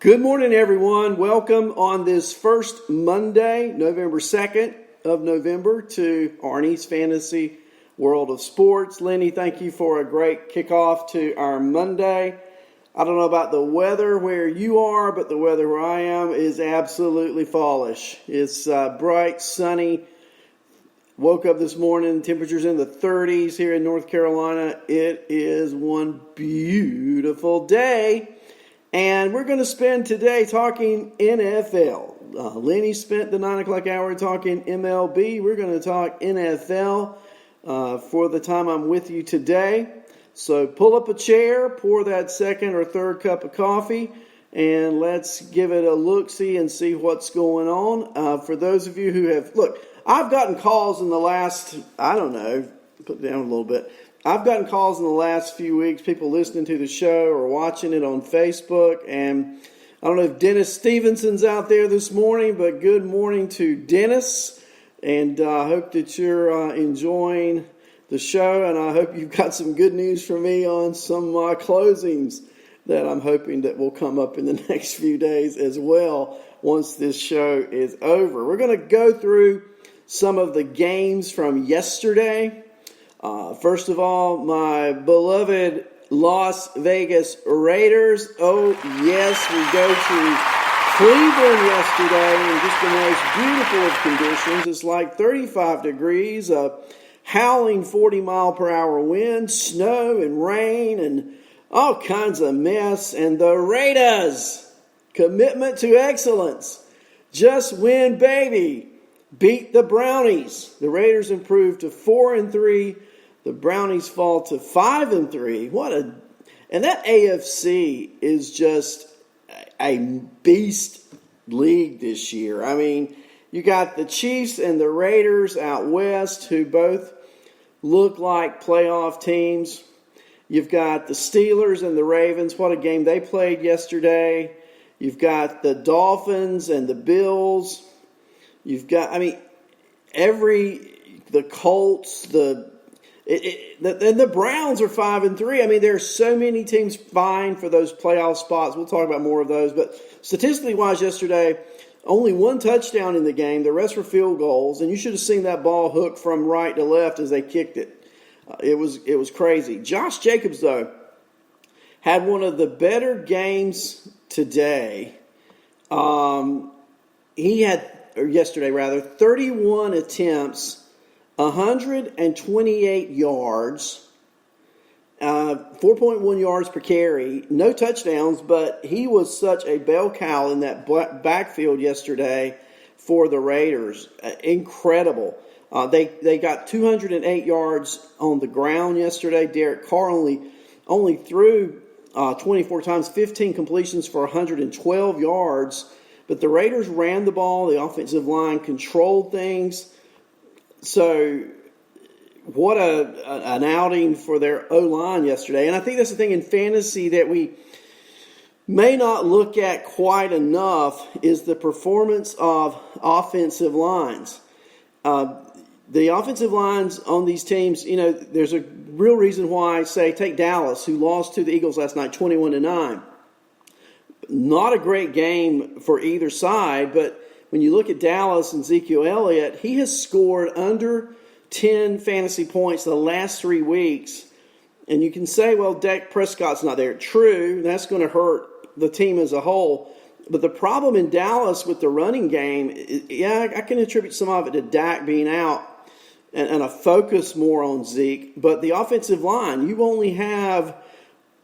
Good morning, everyone. Welcome on this first Monday, November 2nd of November, to Arnie's Fantasy World of Sports. Lenny, thank you for a great kickoff to our Monday. I don't know about the weather where you are, but the weather where I am is absolutely fallish. It's bright, sunny. Woke up this morning, temperatures in the 30s here in North Carolina. It is one beautiful day. And we're going to spend today talking NFL. Lenny spent the 9 o'clock hour talking MLB. We're going to talk NFL for the time I'm with you today. So pull up a chair, pour that second or third cup of coffee, and let's give it a look-see and see what's going on. For those of you who have, I've gotten calls in the last, put it down a little bit. I've gotten calls in the last few weeks, people listening to the show or watching it on Facebook. And I don't know if Dennis Stevenson's out there this morning, but good morning to Dennis. And I hope that you're enjoying the show. And I hope you've got some good news for me on some closings that I'm hoping that will come up in the next few days as well once this show is over. We're going to go through some of the games from yesterday. First of all, my beloved Las Vegas Raiders. Oh, yes, we go to Cleveland yesterday in just the most beautiful of conditions. It's like 35 degrees, a howling 40-mile-per-hour wind, snow and rain, and all kinds of mess. And the Raiders, commitment to excellence. Just win, baby. Beat the Brownies. The Raiders improved to 4-3. The Brownies fall to 5-3. And that AFC is just a beast league this year. I mean, you got the Chiefs and the Raiders out west, who both look like playoff teams. You've got the Steelers and the Ravens. What a game they played yesterday. You've got the Dolphins and the Bills. You've got, the Colts, and the Browns are 5-3. I mean, there are so many teams vying for those playoff spots. We'll talk about more of those. But statistically wise, yesterday, only one touchdown in the game. The rest were field goals. And you should have seen that ball hook from right to left as they kicked it. It was crazy. Josh Jacobs, though, had one of the better games today. Yesterday, 31 attempts, 128 yards, 4.1 yards per carry, no touchdowns, but he was such a bell cow in that backfield yesterday for the Raiders. Incredible. They got 208 yards on the ground yesterday. Derek Carr only threw 24 times, 15 completions for 112 yards. But the Raiders ran the ball. The offensive line controlled things. So what an outing for their O-line yesterday. And I think that's the thing in fantasy that we may not look at quite enough is the performance of offensive lines. The offensive lines on these teams, there's a real reason why, take Dallas, who lost to the Eagles last night 21-9. Not a great game for either side, but when you look at Dallas and Ezekiel Elliott, he has scored under 10 fantasy points the last 3 weeks. And you can say, well, Dak Prescott's not there. True, that's going to hurt the team as a whole. But the problem in Dallas with the running game, I can attribute some of it to Dak being out and a focus more on Zeke. But the offensive line, you only have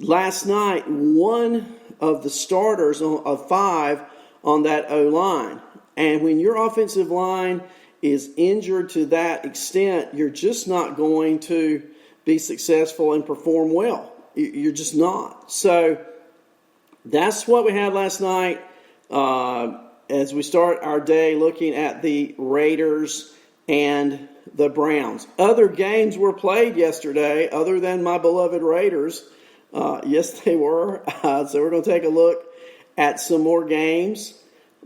last night one of the starters of 5 on that O-line. And when your offensive line is injured to that extent, you're just not going to be successful and perform well. You're just not. So that's what we had last night as we start our day looking at the Raiders and the Browns. Other games were played yesterday other than my beloved Raiders. Yes, they were. So we're going to take a look at some more games.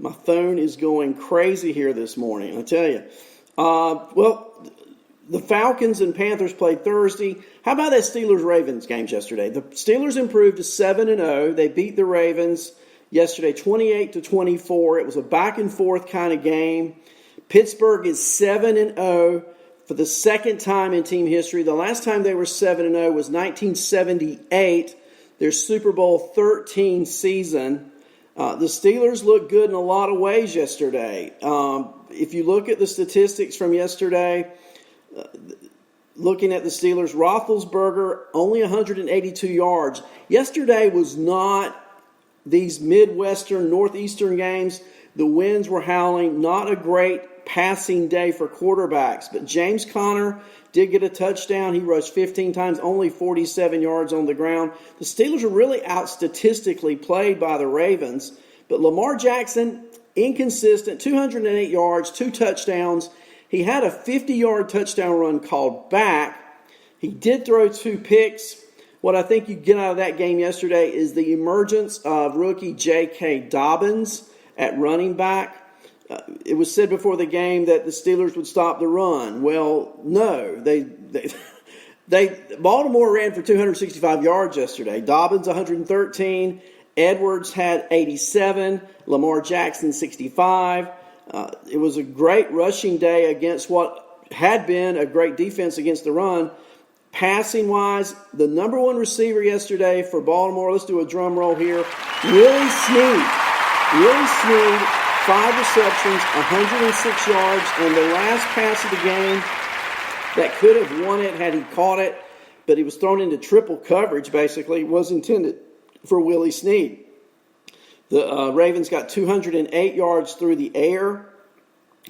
My phone is going crazy here this morning, I tell you. The Falcons and Panthers played Thursday. How about that Steelers-Ravens games yesterday? The Steelers improved to 7-0. They beat the Ravens yesterday, 28-24. It was a back and forth kind of game. Pittsburgh is 7-0 for the second time in team history. The last time they were 7-0 was 1978, their Super Bowl 13 season. The Steelers looked good in a lot of ways yesterday. If you look at the statistics from yesterday, looking at the Steelers, Roethlisberger, only 182 yards. Yesterday was not these Midwestern, Northeastern games. The winds were howling. Not a great passing day for quarterbacks. But James Conner did get a touchdown. He rushed 15 times, only 47 yards on the ground. The Steelers were really out statistically played by the Ravens. But Lamar Jackson, inconsistent, 208 yards, 2 touchdowns. He had a 50-yard touchdown run called back. He did throw 2 picks. What I think you get out of that game yesterday is the emergence of rookie J.K. Dobbins at running back. It was said before the game that the Steelers would stop the run. Well, no. Baltimore ran for 265 yards yesterday. Dobbins 113. Edwards had 87. Lamar Jackson 65. It was a great rushing day against what had been a great defense against the run. Passing-wise, the number one receiver yesterday for Baltimore, let's do a drum roll here, Willie Snead. Willie Snead, 5 receptions, 106 yards, and the last pass of the game that could have won it had he caught it, but he was thrown into triple coverage, basically, was intended for Willie Snead. The Ravens got 208 yards through the air,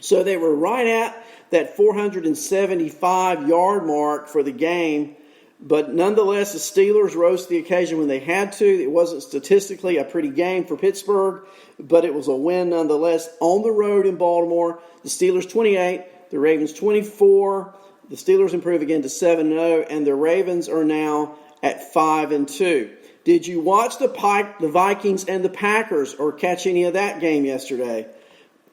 so they were right at that 475-yard mark for the game. But nonetheless, the Steelers rose to the occasion when they had to. It wasn't statistically a pretty game for Pittsburgh, but it was a win nonetheless. On the road in Baltimore, the Steelers 28, the Ravens 24. The Steelers improve again to 7-0, and the Ravens are now at 5-2. Did you watch the Vikings and the Packers or catch any of that game yesterday?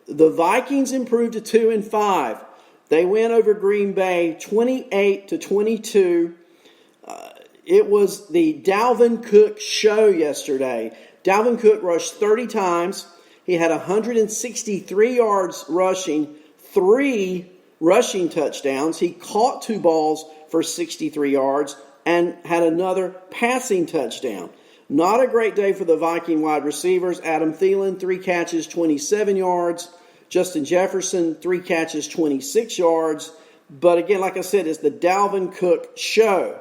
The Vikings improved to 2-5. They win over Green Bay 28-22. It was the Dalvin Cook show yesterday. Dalvin Cook rushed 30 times. He had 163 yards rushing, 3 rushing touchdowns. He caught 2 balls for 63 yards and had another passing touchdown. Not a great day for the Viking wide receivers. Adam Thielen, 3 catches, 27 yards. Justin Jefferson, 3 catches, 26 yards. But again, like I said, it's the Dalvin Cook show.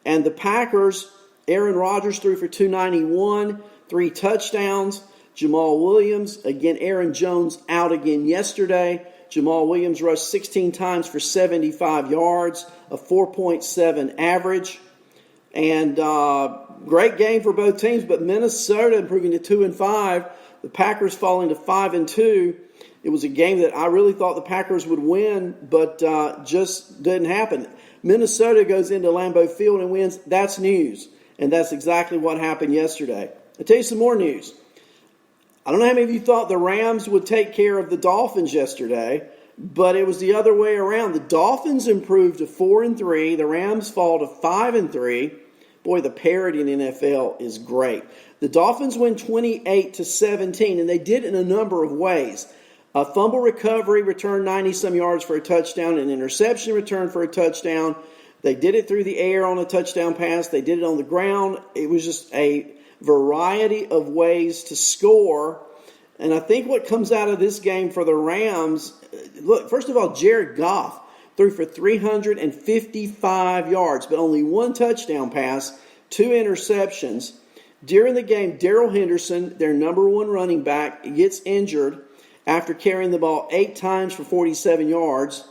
And the Packers, Aaron Rodgers threw for 291, 3 touchdowns. Jamal Williams, again, Aaron Jones out again yesterday. Jamal Williams rushed 16 times for 75 yards, a 4.7 average. And great game for both teams, but Minnesota improving to 2-5. The Packers falling to 5-2. It was a game that I really thought the Packers would win, but just didn't happen. Minnesota goes into Lambeau Field and wins. That's news, and that's exactly what happened yesterday. I'll tell you some more news. I don't know how many of you thought the Rams would take care of the Dolphins yesterday, but it was the other way around. The Dolphins improved to 4-3. The Rams fall to 5-3. Boy, the parity in the NFL is great. The Dolphins win 28-17, and they did it in a number of ways. A fumble recovery returned 90-some yards for a touchdown. An interception return for a touchdown. They did it through the air on a touchdown pass. They did it on the ground. It was just a variety of ways to score. And I think what comes out of this game for the Rams, look, first of all, Jared Goff threw for 355 yards, but only 1 touchdown pass, 2 interceptions. During the game, Darrell Henderson, their number 1 running back, gets injured after carrying the ball 8 times for 47 yards.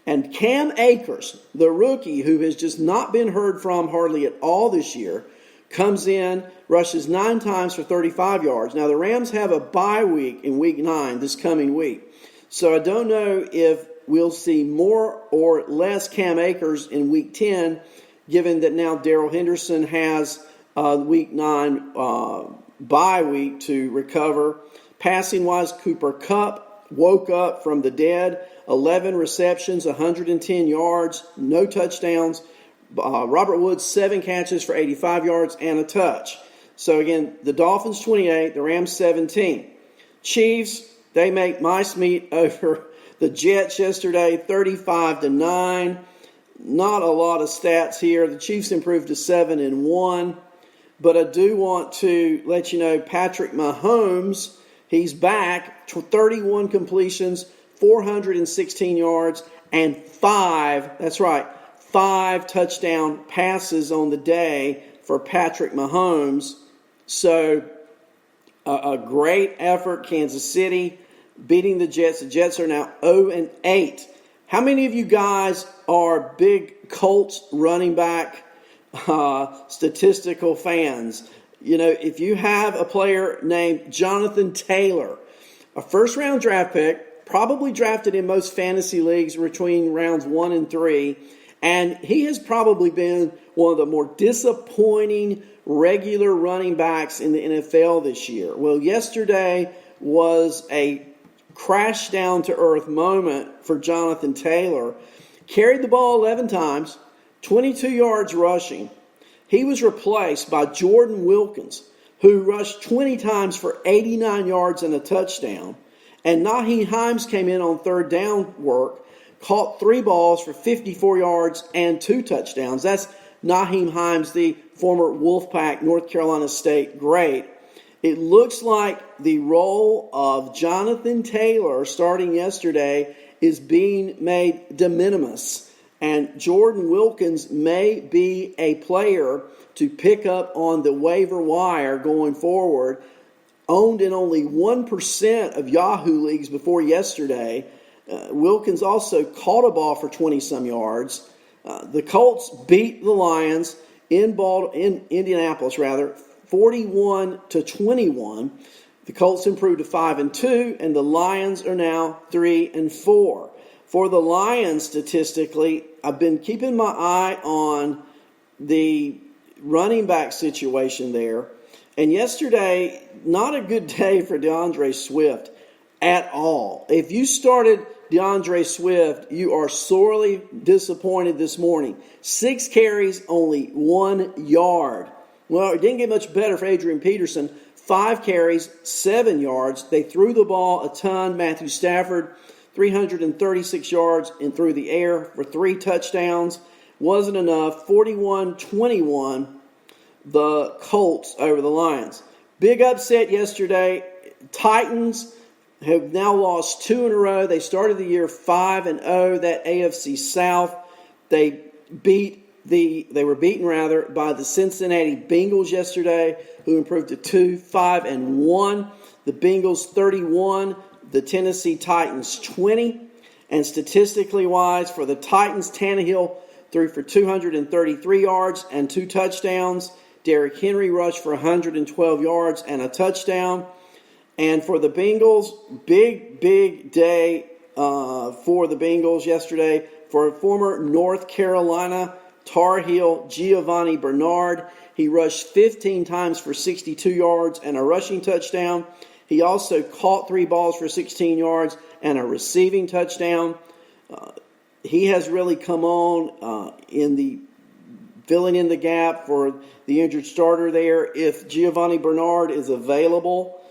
And Cam Akers, the rookie who has just not been heard from hardly at all this year, comes in, rushes 9 times for 35 yards. Now, the Rams have a bye week in Week 9 this coming week. So I don't know if we'll see more or less Cam Akers in Week 10, given that now Darrell Henderson has Week 9 bye week to recover. Passing-wise, Cooper Kupp woke up from the dead. 11 receptions, 110 yards, no touchdowns. Robert Woods, 7 catches for 85 yards and a touch. So again, the Dolphins 28, the Rams 17. Chiefs, they make mice meat over the Jets yesterday, 35-9. Not a lot of stats here. The Chiefs improved to 7-1. But I do want to let you know Patrick Mahomes, he's back, 31 completions, 416 yards, and 5 touchdown passes on the day for Patrick Mahomes. So a great effort, Kansas City beating the Jets. The Jets are now 0-8. How many of you guys are big Colts running back statistical fans? You know, if you have a player named Jonathan Taylor, a first-round draft pick, probably drafted in most fantasy leagues between rounds 1 and 3, and he has probably been one of the more disappointing regular running backs in the NFL this year. Well, yesterday was a crash down to earth moment for Jonathan Taylor. Carried the ball 11 times, 22 yards rushing. He was replaced by Jordan Wilkins, who rushed 20 times for 89 yards and a touchdown. And Nyheim Hines came in on third down work, caught 3 balls for 54 yards and 2 touchdowns. That's Nyheim Hines, the former Wolfpack North Carolina State great. It looks like the role of Jonathan Taylor starting yesterday is being made de minimis. And Jordan Wilkins may be a player to pick up on the waiver wire going forward. Owned in only 1% of Yahoo leagues before yesterday. Wilkins also caught a ball for 20-some yards. The Colts beat the Lions in Indianapolis, 41-21. The Colts improved to 5-2, and the Lions are now 3-4. For the Lions, statistically, I've been keeping my eye on the running back situation there. And yesterday, not a good day for DeAndre Swift at all. If you started DeAndre Swift, you are sorely disappointed this morning. 6 carries, only 1 yard. Well, it didn't get much better for Adrian Peterson. 5 carries, 7 yards. They threw the ball a ton. Matthew Stafford, 336 yards and through the air for 3 touchdowns. Wasn't enough. 41-21, the Colts over the Lions. Big upset yesterday. Titans have now lost 2 in a row. They started the year 5-0, that AFC South. They were beaten by the Cincinnati Bengals yesterday, who improved to 5-1. The Bengals 31, the Tennessee Titans 20. And statistically wise, for the Titans, Tannehill threw for 233 yards and 2 touchdowns. Derrick Henry rushed for 112 yards and a touchdown. And for the Bengals, big day for the Bengals yesterday. For former North Carolina Tar Heel Giovanni Bernard, he rushed 15 times for 62 yards and a rushing touchdown. He also caught 3 balls for 16 yards and a receiving touchdown. He has really come on in the filling in the gap for the injured starter there. If Giovanni Bernard is available,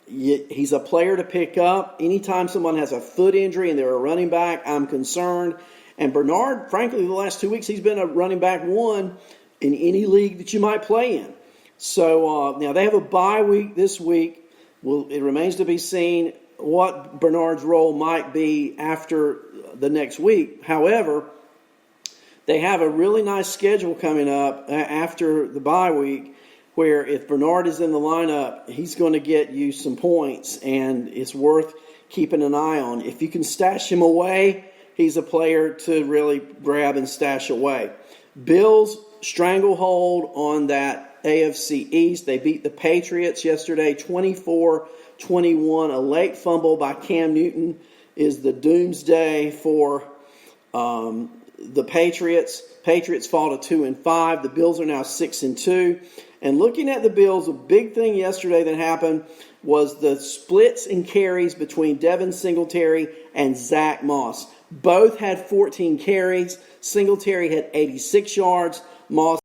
he's a player to pick up. Anytime someone has a foot injury and they're a running back, I'm concerned. And Bernard, frankly, the last 2 weeks, he's been a running back 1 in any league that you might play in. So now they have a bye week this week. Well, it remains to be seen what Bernard's role might be after the next week. However, they have a really nice schedule coming up after the bye week, where if Bernard is in the lineup, he's going to get you some points, and it's worth keeping an eye on. If you can stash him away, he's a player to really grab and stash away. Bills stranglehold on that AFC East. They beat the Patriots yesterday 24-21. A late fumble by Cam Newton is the doomsday for the Patriots. Patriots fall to 2-5. The Bills are now 6-2. And looking at the Bills, a big thing yesterday that happened was the splits in carries between Devin Singletary and Zach Moss. Both had 14 carries. Singletary had 86 yards. Moss